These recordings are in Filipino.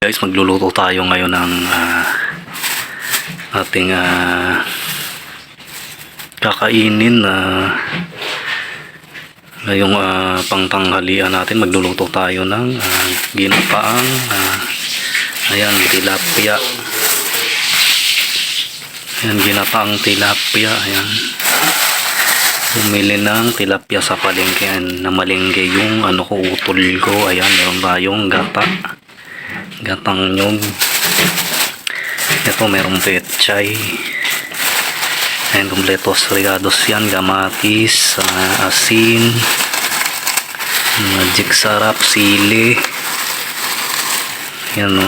Guys, magluluto tayo ngayon ng ating kakainin ngayong pangtanghalian natin. Magluluto tayo ng ginapaang ayan, tilapia. Ayan, ginapaang tilapia. Ayan, bumili ng tilapia sa palengke na malengke yung utol ko. Ayan, meron tayong gatang nyog. Ito merong petchay. Ayan, kompletos regados yan. Kamatis, asin, magic sarap, sili. Ayan o,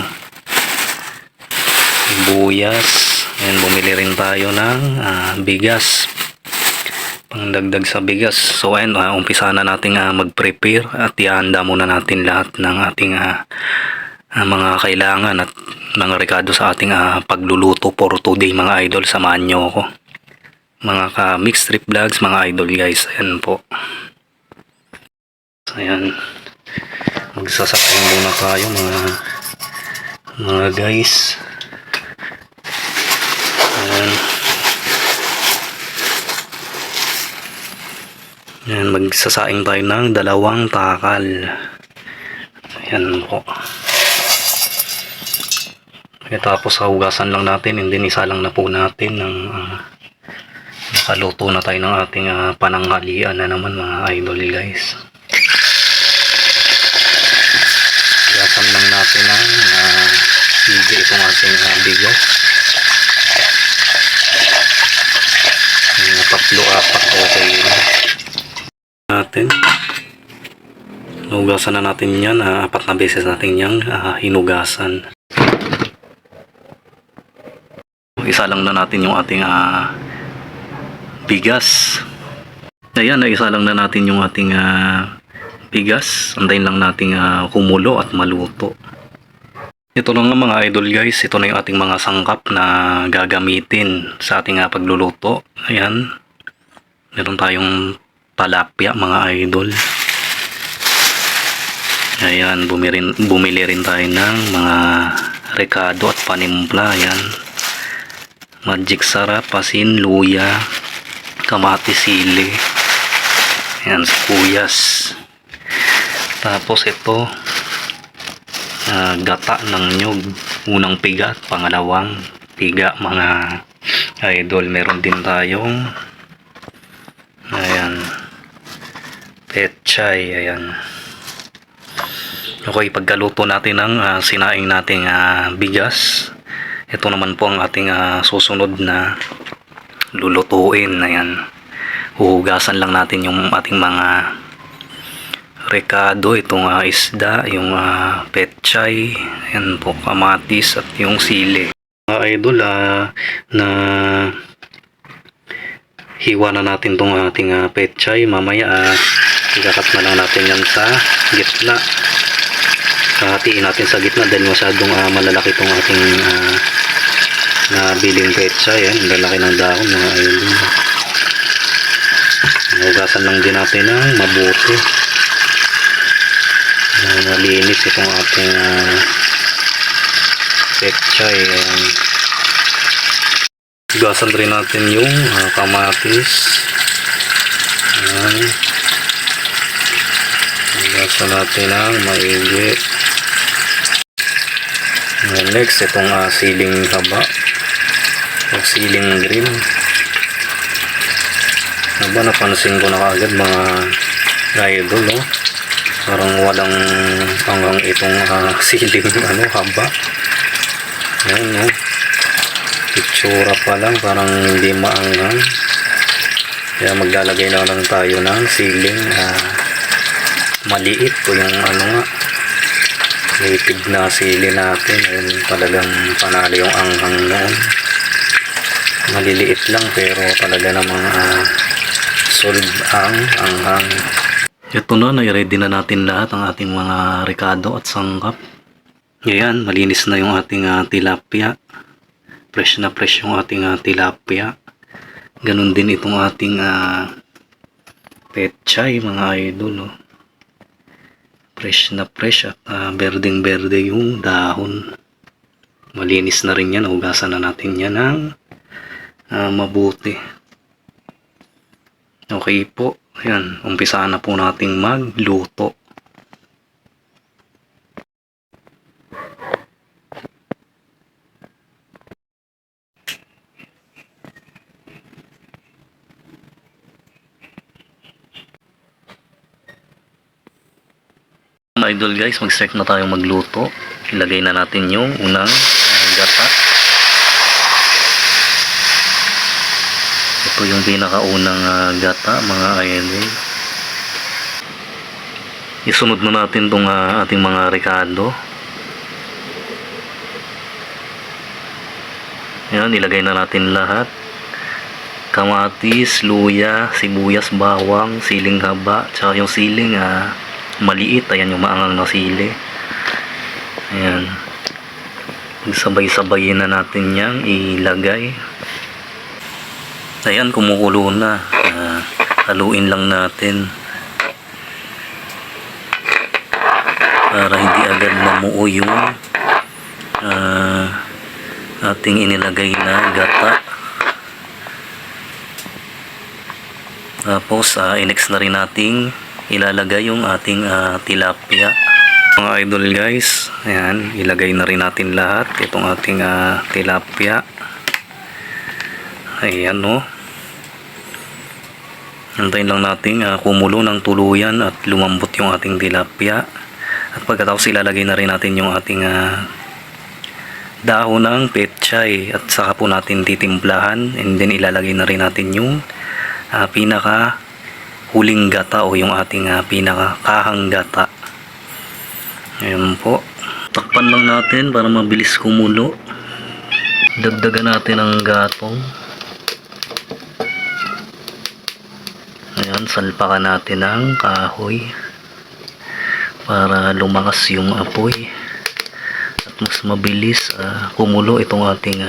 buyas. Ayan, bumili rin tayo ng bigas, pangdagdag sa bigas. So ayan, umpisa na natin mag-prepare at ihanda muna natin lahat ng ating mga kailangan at mga rekado sa ating pagluluto for today mga idol. Samahan nyo ako mga ka-mixed trip vlogs mga idol guys. Ayan po. Ayan, magsasakain muna tayo mga guys. Ayan. Ayan, magsasaing tayo ng 2 takal. Ayan po. Tapos hugasan lang natin, and then isa lang na po natin ng nakaluto na tayo ng ating pananghalian na naman mga idol guys. Hugasan lang natin ng higi itong ating bigas. 3-4 okay natin. Hugasan na natin yan, 4 na beses natin yung hinugasan. Isa lang na natin yung ating bigas. Ayan, isa lang na natin yung ating bigas. Antayin lang natin kumulo at maluto. Ito lang nga mga idol guys, ito na yung ating mga sangkap na gagamitin sa ating pagluluto. Ayan, meron tayong talapia mga idol. Ayan, bumili rin tayo ng mga rekado at panimpla. Ayan, magic sarap, asin, luya, kamatis, sili, ayan, sibuyas. Tapos ito gata ng nyog, unang piga at pangalawang piga mga idol. Meron din tayong ayan, petchay. Ayan, okay, pagkaluto natin ng sinaing nating bigas, ito naman po ang ating susunod na lulutuin. Ayan, huhugasan lang natin yung ating mga rekado, itong isda, yung petchay, ayan po, kamatis at yung sili. Mga idol, na hiwa na natin tong ating petchay. Mamaya ikakat na lang natin yan sa gitna. Hatiin natin sa gitna dahil masyadong malalaki itong ating nabiling petchay. Yan, lalaki ng dahon mga idol. Hugasan lang din natin ng mabuti. Malinis itong ating petchay. Ayan. Hugasan rin natin yung kamatis. Ayan. Hugasan natin ng maigi. Next, itong siling haba o siling green. Napansin ko na kaagad mga idol, no? Parang walang hanggang itong siling haba. Ayan, no? Itsura pa lang parang hindi maanghang. Kaya maglalagay na lang tayo ng siling maliit o yung native na sili natin. Ayun, talagang panalo yung anghang noon. Maliliit lang pero talaga namang solid ang anghang. Ito na, nai-ready na natin lahat ang ating mga rekado at sangkap. Ayan, malinis na yung ating tilapia. Fresh na fresh yung ating tilapia. Ganun din itong ating petchay mga idol. Fresh na fresh at berdeng berde yung dahon. Malinis na rin yan. Hugasan na natin yan ng mabuti. Okay po. Ayan. Umpisahan na po nating magluto. Idol guys, mag-start na tayo magluto. Ilagay na natin yung unang gata. Ito yung pinakaunang gata mga idol. Isunod na natin itong ating mga rekado. Yan, ilagay na natin lahat. Kamatis, luya, sibuyas, bawang, siling haba, tsaka yung siling maliit. Ayan yung maangang na sili. Ayan. Sabay-sabayin na natin yang ilagay. Ayan, kumukulo na. Haluin lang natin para hindi agad mamuo yung ating inilagay na gata. Tapos i-next na rin nating ilalagay yung ating tilapia. Mga idol guys, ayan, ilagay na rin natin lahat itong ating tilapia. Ayan o. Antayin lang natin kumulo ng tuluyan at lumambot yung ating tilapia. At pagkatapos ilalagay na rin natin yung ating dahon ng pechay at saka po natin titimplahan, and then ilalagay na rin natin yung pinaka huling gata o yung ating pinakakahang gata. Ayan po. Takpan lang natin para mabilis kumulo. Dagdagan natin ang gatong. Ayan, salpakan natin ang kahoy para lumakas yung apoy at mas mabilis kumulo itong ating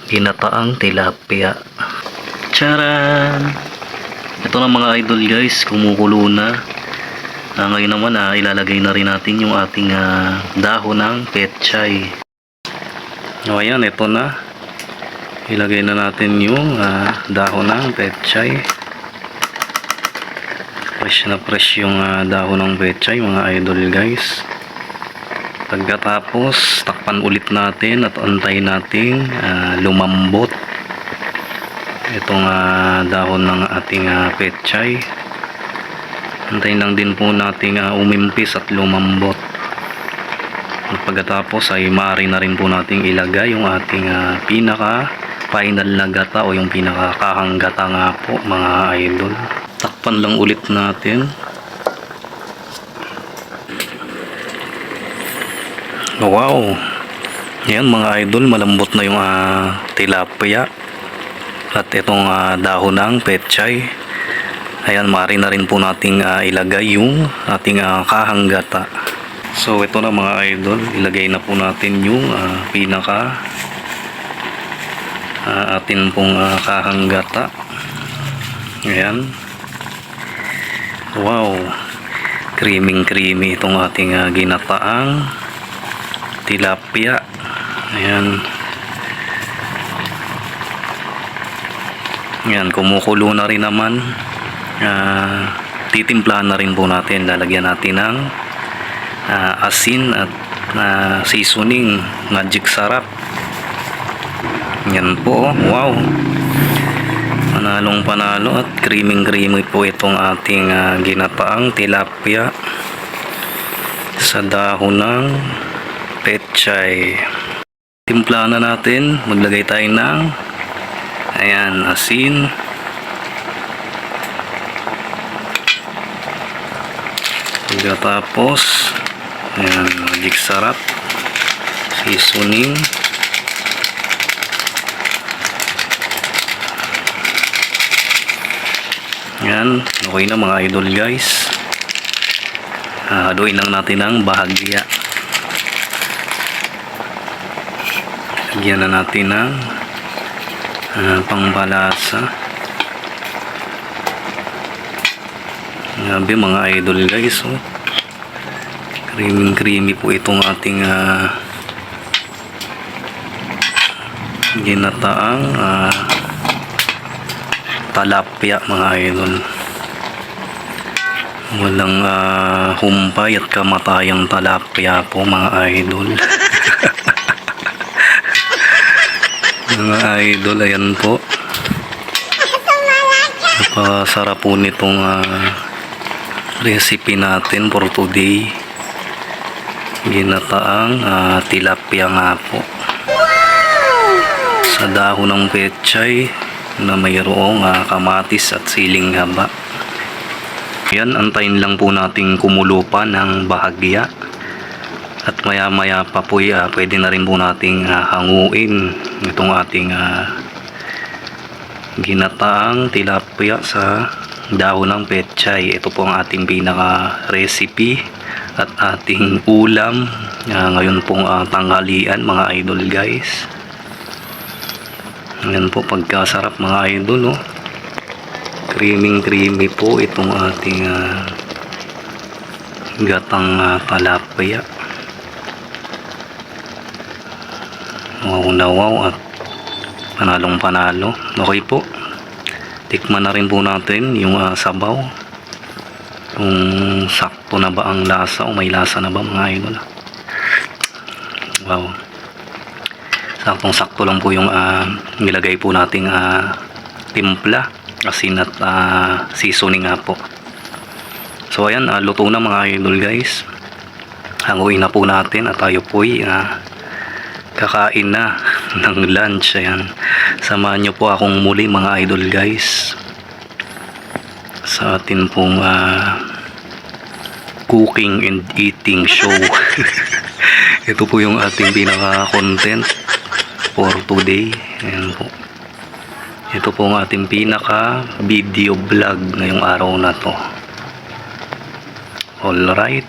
ginataang tilapia. Charan! Ito na mga idol guys, kumukulo na. Ngayon naman ilalagay na rin natin yung ating dahon ng pechay. Ayan, ito na. Ilagay na natin yung dahon ng pechay. Fresh na fresh yung dahon ng pechay mga idol guys. Pagkatapos takpan ulit natin at antayin natin lumambot itong dahon ng ating pechay. Antayin lang din po nating umimpis at lumambot. At pagkatapos ay maaari na rin po nating ilagay yung ating pinaka final na gata o yung pinakakahang gata nga po mga idol. Takpan lang ulit natin. Wow! Yan mga idol, malambot na yung tilapia at itong dahon ng pechay. Ayan, maaari na rin po nating ilagay yung ating kahang gata. So ito na mga idol, ilagay na po natin yung pinaka atin pong kahang gata. Ayan. Wow, creamy itong ating ginataang tilapia. Ayan. Yan, kumukulo na rin naman. Titimplahan na rin po natin. Lalagyan natin ng asin at seasoning, magic sarap. Yan po. Wow, panalong panalo at creamy po itong ating ginataang tilapia sa dahon ng pechay. Timplahan na natin. Maglagay tayo ng ayan, asin, pagkatapos ayan, magic sarap, seasoning, ayan, okay na mga idol guys. Haluin lang natin ang bahagya. Lagyan na natin ng pangbalasa. Grabe mga idol guys, oh. Creamy po itong ating ginataang talapia mga idol. Walang humpay at kamatayang talapia po mga idol. Mga idol, ayan po. Napakasarap po nitong recipe natin for today. Ginataang tilapia nga po. Sa dahon ng pechay na mayroong kamatis at siling haba. Yan, antayin lang po nating kumulo pa ng bahagya. At maya maya pa po pwede na rin po nating hanguin itong ating ginataang tilapia sa dahon ng pechay. Ito po ang ating pinaka recipe at ating ulam ngayon pong tanghalian mga idol guys. Yan po, pagkasarap mga idol, oh. Creamy po itong ating gatang talapia. Wow na wow at panalong-panalo. Okay po. Tikman na rin po natin yung sabaw. Kung sakto na ba ang lasa o may lasa na ba mga idol. Wow. Saktong-sakto lang po yung nilagay po nating timpla. Asin at seasoning nga po. So ayan, luto na mga idol guys. Hanguin na po natin at tayo po'y kakain na ng lunch. Ayan. Samahan nyo po akong muli mga idol guys sa atin pong cooking and eating show. Ito po yung ating pinaka content for today. Ayan po. Ito po ang ating pinaka video vlog ngayong araw na to. Alright.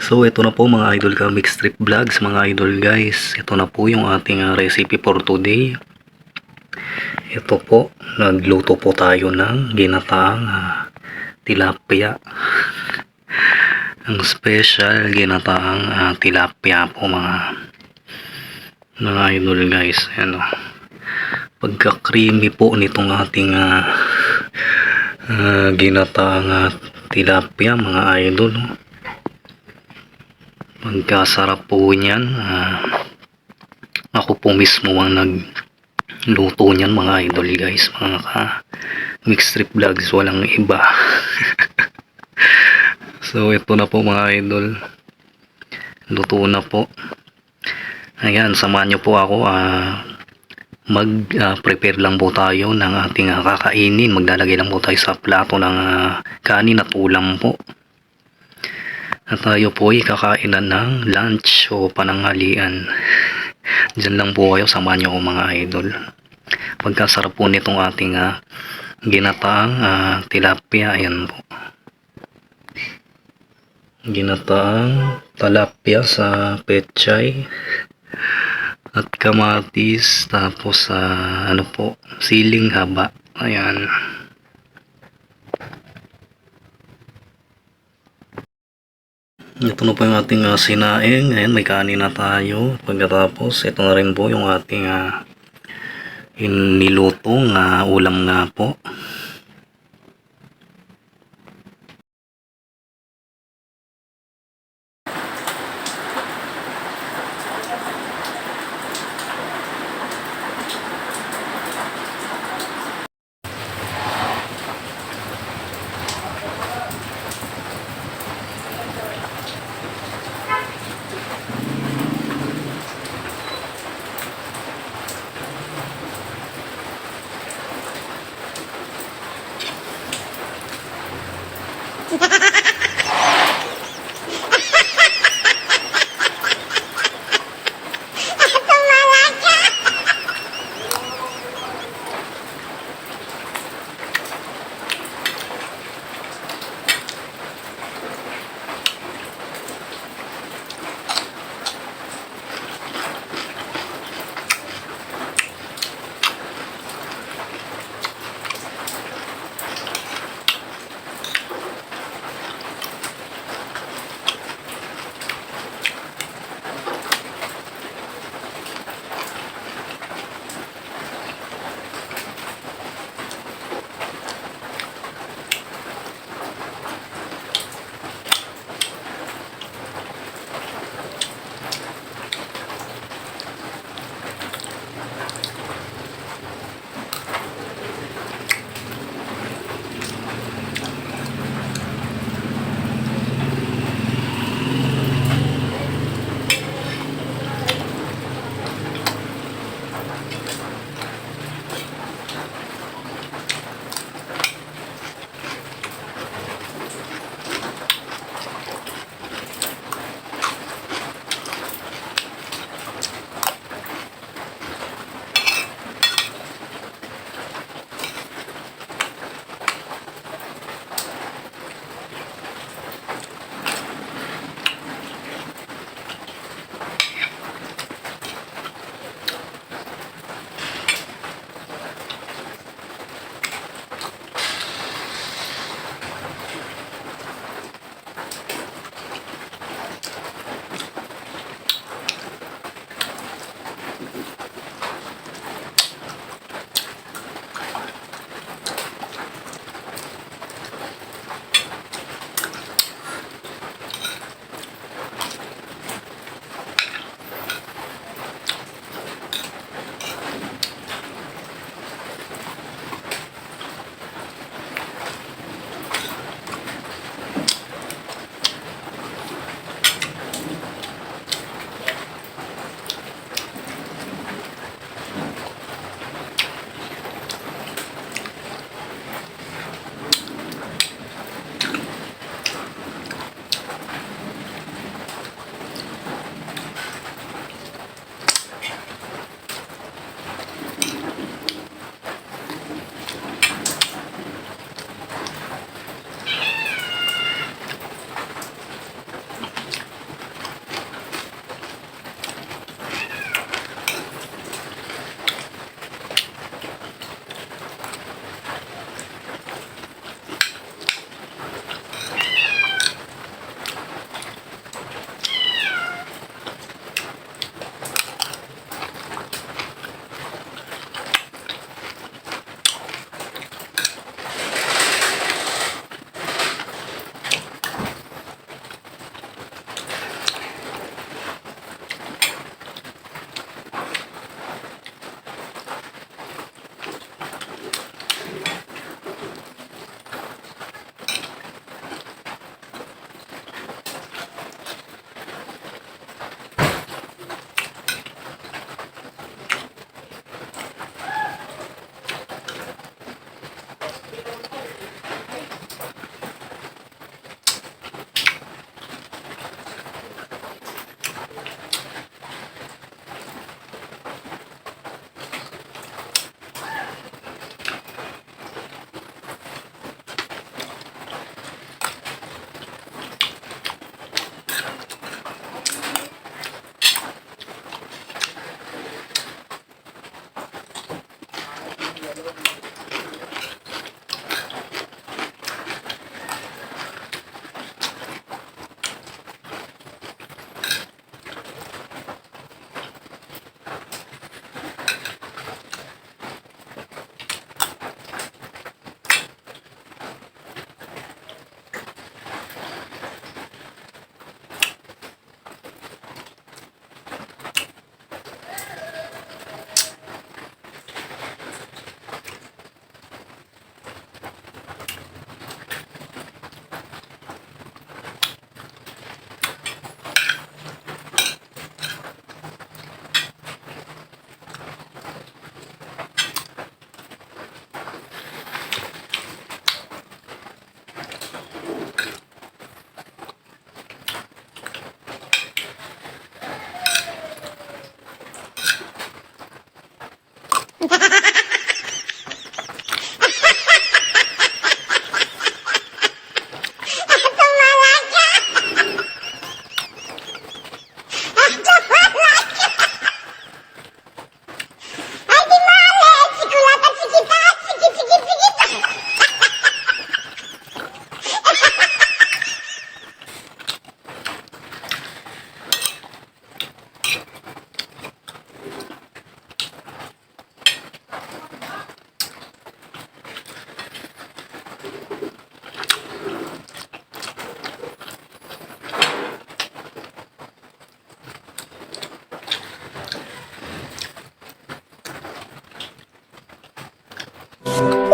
So ito na po mga idol ka mix trip vlogs mga idol guys. Ito na po yung ating recipe for today. Ito po, nagluto po tayo ng ginataang tilapia. Ang special ginataang tilapia po mga idol guys. Ano, pagka creamy po nitong ating ginataang tilapia mga idol. Pagkasarap po niyan. Ako po mismo ang nagluto niyan mga idol guys. Mga mix trip vlogs, walang iba. So ito na po mga idol. Luto na po. Ayan, samahan nyo po ako. Mag-prepare lang po tayo ng ating kakainin. Maglalagay lang po tayo sa plato ng kanin at ulam po. At tayo po ay kakainan ng lunch o pananghalian. Diyan lang po kayo, samahan nyo ko mga idol. Pagkasarap po nitong ating ginataang tilapia. Ayan po. Ginataang tilapia sa pechay at kamatis, tapos ano po, siling haba. Ayan. Ito na po yung ating sinaing. Ayan, may kanin na tayo. Pagkatapos, ito na rin po yung ating nilutong ulam nga po.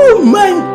Oh my